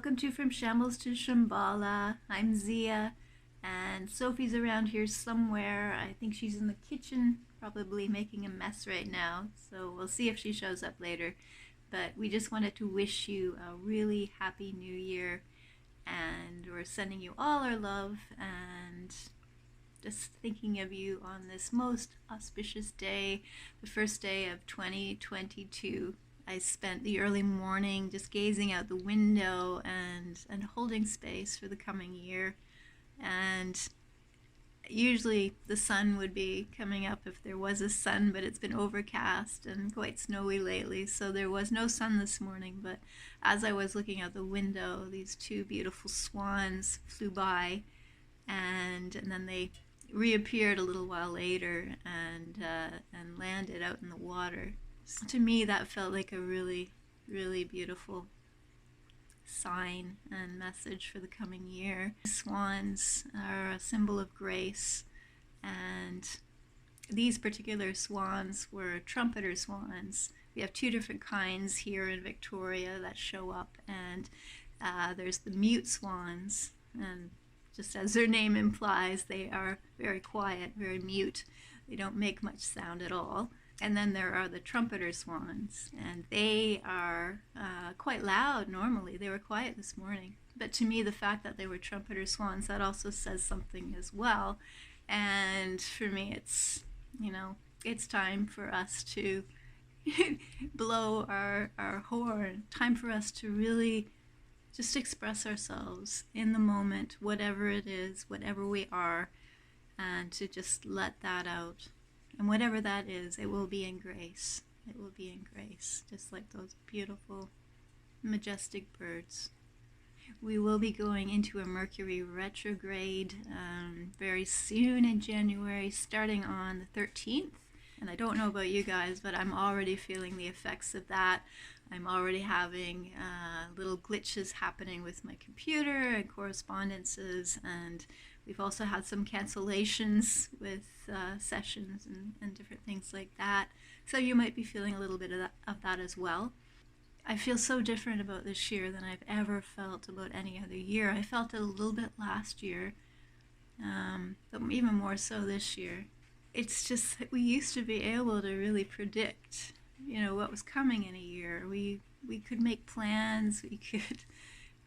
Welcome to From Shambles to Shambhala. I'm Zia, and Sophie's around here somewhere. I think she's in the kitchen, probably making a mess right now, so we'll see if she shows up later. But we just wanted to wish you a really happy new year, and we're sending you all our love and just thinking of you on this most auspicious day, the first day of 2022. I spent the early morning just gazing out the window and holding space for the coming year. And usually the sun would be coming up if there was a sun, but it's been overcast and quite snowy lately, so there was no sun this morning. But as I was looking out the window, these two beautiful swans flew by, and then they reappeared a little while later and landed out in the water. So to me, that felt like a really, really beautiful sign and message for the coming year. Swans are a symbol of grace, and these particular swans were trumpeter swans. We have two different kinds here in Victoria that show up, and there's the mute swans, and just as their name implies, they are very quiet, very mute. They don't make much sound at all. And then there are the trumpeter swans, and they are quite loud normally. They were quiet this morning. But to me, the fact that they were trumpeter swans, that also says something as well. And for me, it's, it's time for us to blow our horn. Time for us to really just express ourselves in the moment, whatever it is, whatever we are, and to just let that out. And whatever that is, it will be in grace. It will be in grace, just like those beautiful, majestic birds. We will be going into a Mercury retrograde very soon in January, starting on the 13th. And I don't know about you guys, but I'm already feeling the effects of that. I'm already having little glitches happening with my computer and correspondences, and we've also had some cancellations with sessions and different things like that. So you might be feeling a little bit of that as well. I feel so different about this year than I've ever felt about any other year. I felt it a little bit last year, but even more so this year. It's just that we used to be able to really predict, what was coming in a year. We could make plans. We could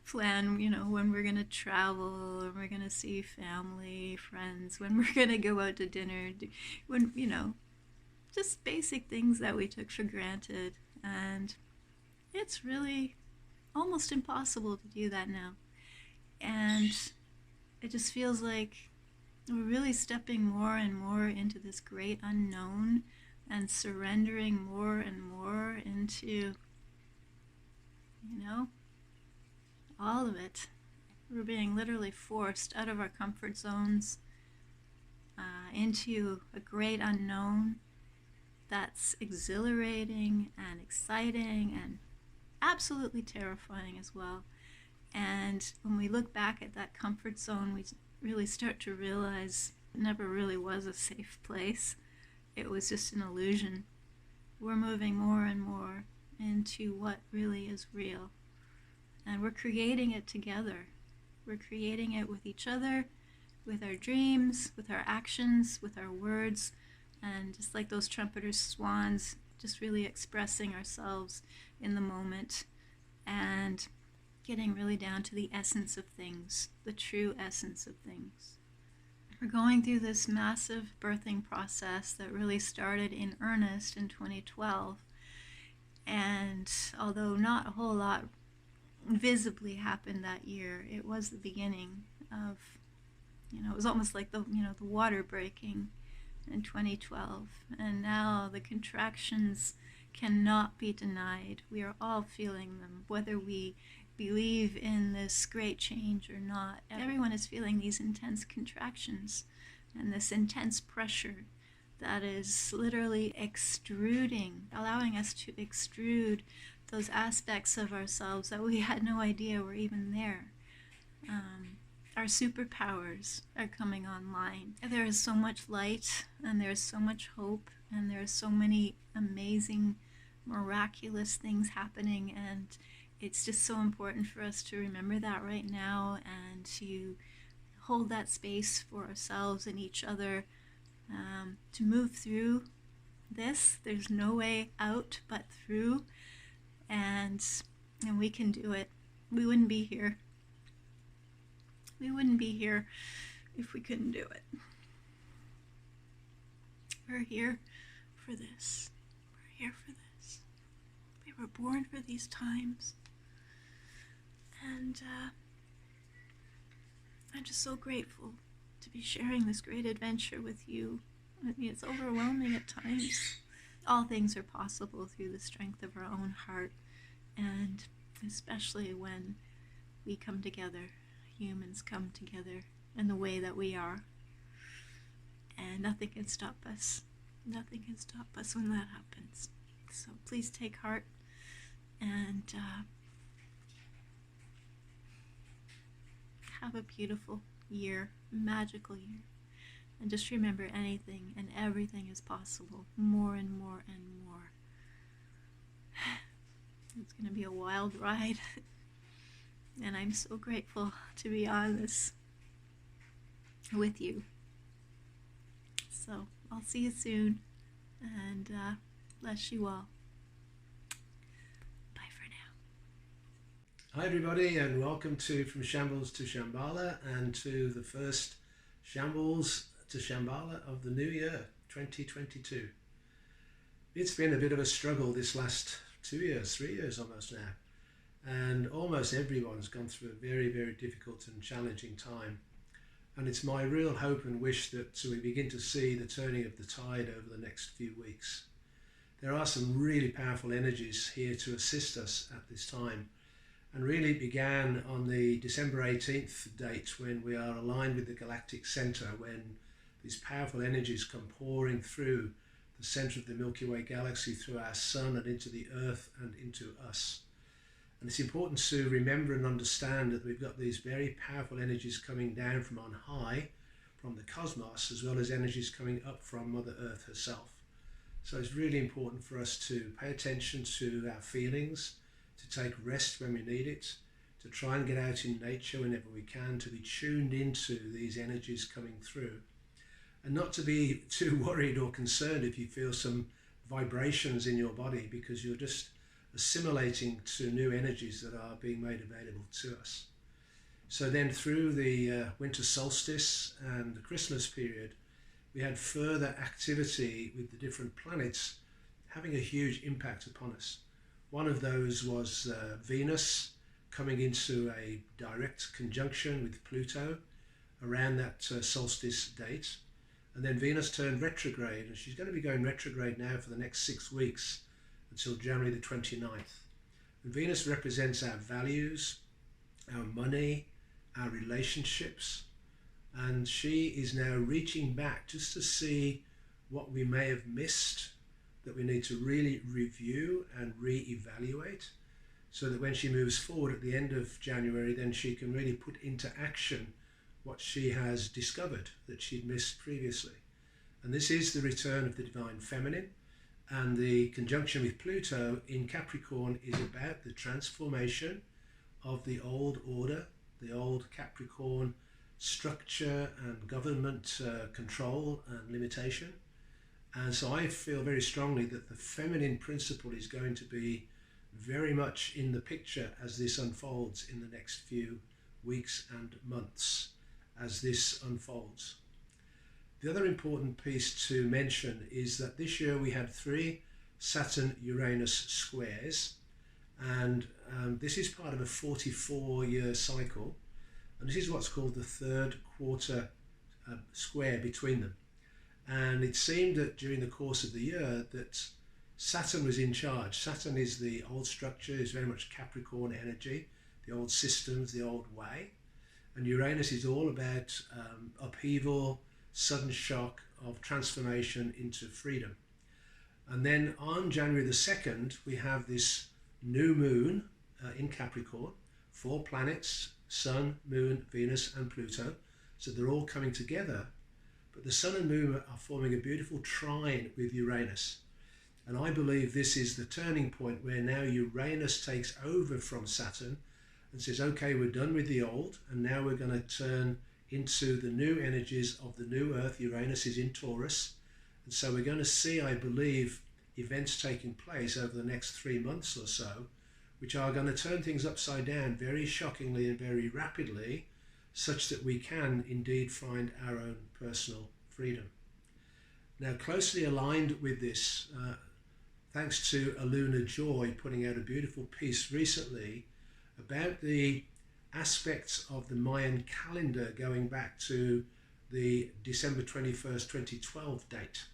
plan, when we're going to travel, when we're going to see family, friends, when we're going to go out to dinner, when, just basic things that we took for granted. And it's really almost impossible to do that now. And it just feels like we're really stepping more and more into this great unknown and surrendering more and more into, all of it. We're being literally forced out of our comfort zones into a great unknown that's exhilarating and exciting and absolutely terrifying as well. And when we look back at that comfort zone, we really start to realize it never really was a safe place. It was just an illusion. We're moving more and more into what really is real. And we're creating it together. We're creating it with each other, with our dreams, with our actions, with our words, and just like those trumpeter swans, just really expressing ourselves in the moment and getting really down to the essence of things, the true essence of things. We're going through this massive birthing process that really started in earnest in 2012. And although not a whole lot visibly happened that year, it was the beginning of, it was almost like the water breaking in 2012. And now the contractions cannot be denied. We are all feeling them, whether we believe in this great change or not. Everyone is feeling these intense contractions and this intense pressure that is literally extruding, allowing us to extrude those aspects of ourselves that we had no idea were even there. Our superpowers are coming online. There is so much light, and there is so much hope, and there are so many amazing, miraculous things happening, and it's just so important for us to remember that right now and to hold that space for ourselves and each other, to move through this. There's no way out but through, and we can do it. We wouldn't be here. We wouldn't be here if we couldn't do it. We're here for this. We're here for this. We were born for these times. And I'm just so grateful to be sharing this great adventure with you. I mean, it's overwhelming at times. All things are possible through the strength of our own heart, and especially when we come together, humans come together in the way that we are. And nothing can stop us. Nothing can stop us when that happens. So please take heart and have a beautiful year, magical year. And just remember, anything and everything is possible, more and more and more. It's going to be a wild ride. And I'm so grateful to be on this with you. So I'll see you soon, and bless you all. Bye for now. Hi everybody, and welcome to From Shambles to Shambhala, and to the first Shambles to Shambhala of the new year, 2022. It's been a bit of a struggle this last 2 years, 3 years almost now, and almost everyone's gone through a very, very difficult and challenging time. And it's my real hope and wish that we begin to see the turning of the tide over the next few weeks. There are some really powerful energies here to assist us at this time, and really began on the December 18th date, when we are aligned with the galactic center, when these powerful energies come pouring through the center of the Milky Way galaxy, through our sun and into the earth and into us. And it's important to remember and understand that we've got these very powerful energies coming down from on high, from the cosmos, as well as energies coming up from Mother Earth herself. So it's really important for us to pay attention to our feelings, to take rest when we need it, to try and get out in nature whenever we can, to be tuned into these energies coming through, and not to be too worried or concerned if you feel some vibrations in your body, because you're just assimilating to new energies that are being made available to us. So then through the winter solstice and the Christmas period, we had further activity with the different planets having a huge impact upon us. One of those was Venus coming into a direct conjunction with Pluto around that solstice date. And then Venus turned retrograde, and she's going to be going retrograde now for the next 6 weeks, until January the 29th. And Venus represents our values, our money, our relationships, and she is now reaching back just to see what we may have missed, that we need to really review and re-evaluate, so that when she moves forward at the end of January, then she can really put into action what she has discovered that she'd missed previously. And this is the return of the divine feminine. And the conjunction with Pluto in Capricorn is about the transformation of the old order, the old Capricorn structure and government control and limitation. And so I feel very strongly that the feminine principle is going to be very much in the picture as this unfolds in the next few weeks and months, as this unfolds. The other important piece to mention is that this year we had 3 Saturn-Uranus squares, and this is part of a 44-year cycle, and this is what's called the third quarter square between them. And it seemed that during the course of the year that Saturn was in charge. Saturn is the old structure, is very much Capricorn energy, the old systems, the old way, and Uranus is all about upheaval, sudden shock of transformation into freedom. And then on January the 2nd, we have this new moon in Capricorn, 4 planets, Sun, Moon, Venus and Pluto. So they're all coming together, but the Sun and Moon are forming a beautiful trine with Uranus. And I believe this is the turning point where now Uranus takes over from Saturn and says, okay, we're done with the old, and now we're going to turn into the new energies of the new Earth. Uranus is in Taurus. And so we're going to see, I believe, events taking place over the next 3 months or so, which are going to turn things upside down very shockingly and very rapidly, such that we can indeed find our own personal freedom. Now, closely aligned with this, thanks to Aluna Joy putting out a beautiful piece recently about the aspects of the Mayan calendar going back to the December 21st, 2012 date,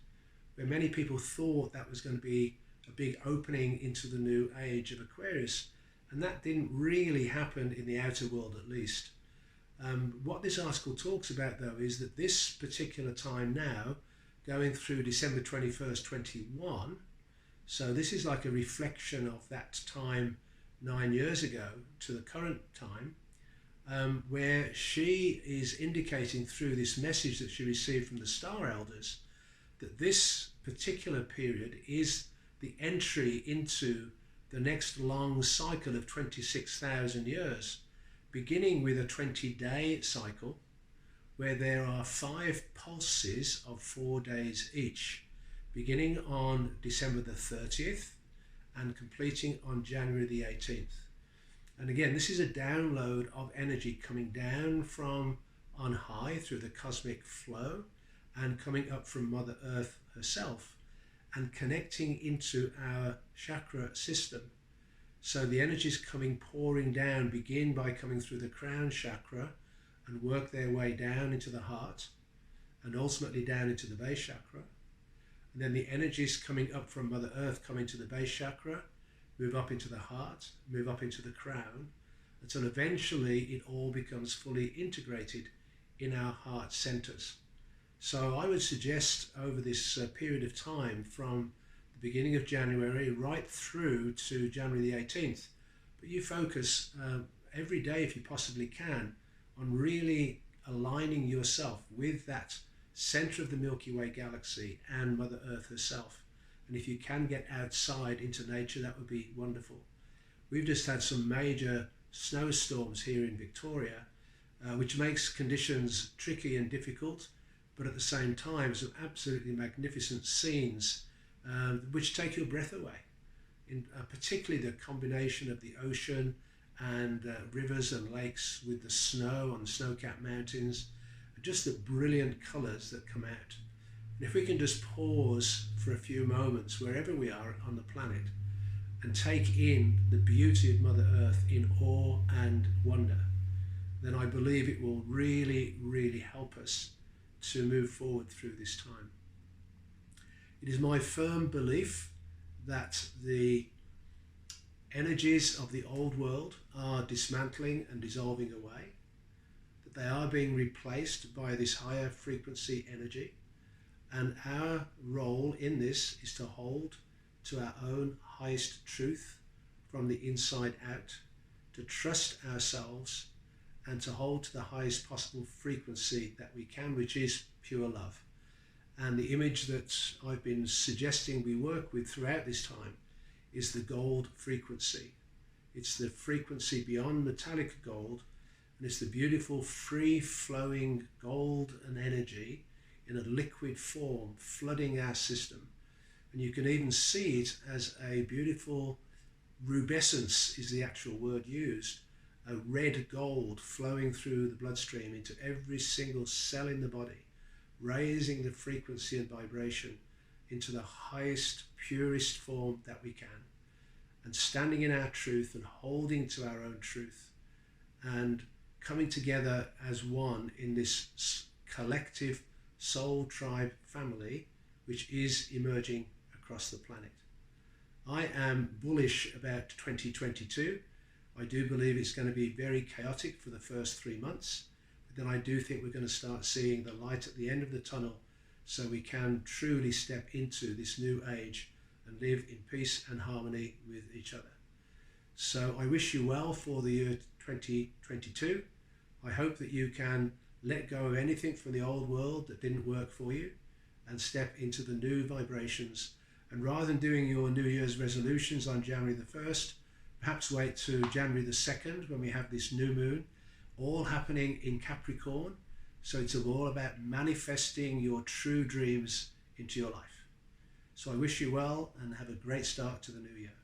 where many people thought that was going to be a big opening into the new age of Aquarius, and that didn't really happen in the outer world, at least. What this article talks about, though, is that this particular time now, going through December 21st, 21, so this is like a reflection of that time 9 years ago to the current time, where she is indicating through this message that she received from the Star Elders that this particular period is the entry into the next long cycle of 26,000 years, beginning with a 20-day cycle where there are 5 pulses of 4 days each, beginning on December the 30th and completing on January the 18th. And again, this is a download of energy coming down from on high through the cosmic flow and coming up from Mother Earth herself and connecting into our chakra system. So the energies coming pouring down begin by coming through the crown chakra and work their way down into the heart and ultimately down into the base chakra. And then the energies coming up from Mother Earth come into the base chakra, move up into the heart, move up into the crown, until eventually it all becomes fully integrated in our heart centers. So I would suggest over this period of time from the beginning of January right through to January the 18th, but you focus every day if you possibly can on really aligning yourself with that center of the Milky Way galaxy and Mother Earth herself. And if you can get outside into nature, that would be wonderful. We've just had some major snowstorms here in Victoria, which makes conditions tricky and difficult, but at the same time some absolutely magnificent scenes which take your breath away. Particularly the combination of the ocean and rivers and lakes with the snow on the snow-capped mountains, just the brilliant colours that come out. And if we can just pause for a few moments wherever we are on the planet and take in the beauty of Mother Earth in awe and wonder, then I believe it will really, really help us to move forward through this time. It is my firm belief that the energies of the old world are dismantling and dissolving away, that they are being replaced by this higher frequency energy, and our role in this is to hold to our own highest truth from the inside out, to trust ourselves and to hold to the highest possible frequency that we can, which is pure love. And the image that I've been suggesting we work with throughout this time is the gold frequency. It's the frequency beyond metallic gold, and it's the beautiful free-flowing gold and energy in a liquid form flooding our system. And you can even see it as a beautiful rubescence is the actual word used, a red gold flowing through the bloodstream into every single cell in the body, raising the frequency and vibration into the highest, purest form that we can, and standing in our truth and holding to our own truth and coming together as one in this collective soul tribe family which is emerging across the planet. I am bullish about 2022. I do believe it's going to be very chaotic for the first 3 months, but then I do think we're going to start seeing the light at the end of the tunnel so we can truly step into this new age and live in peace and harmony with each other. So I wish you well for the year 2022. I hope that you can let go of anything from the old world that didn't work for you and step into the new vibrations And rather than doing your New Year's resolutions on January the 1st, perhaps wait to January the 2nd when we have this new moon, all happening in Capricorn. So it's all about manifesting your true dreams into your life. So I wish you well and have a great start to the new year.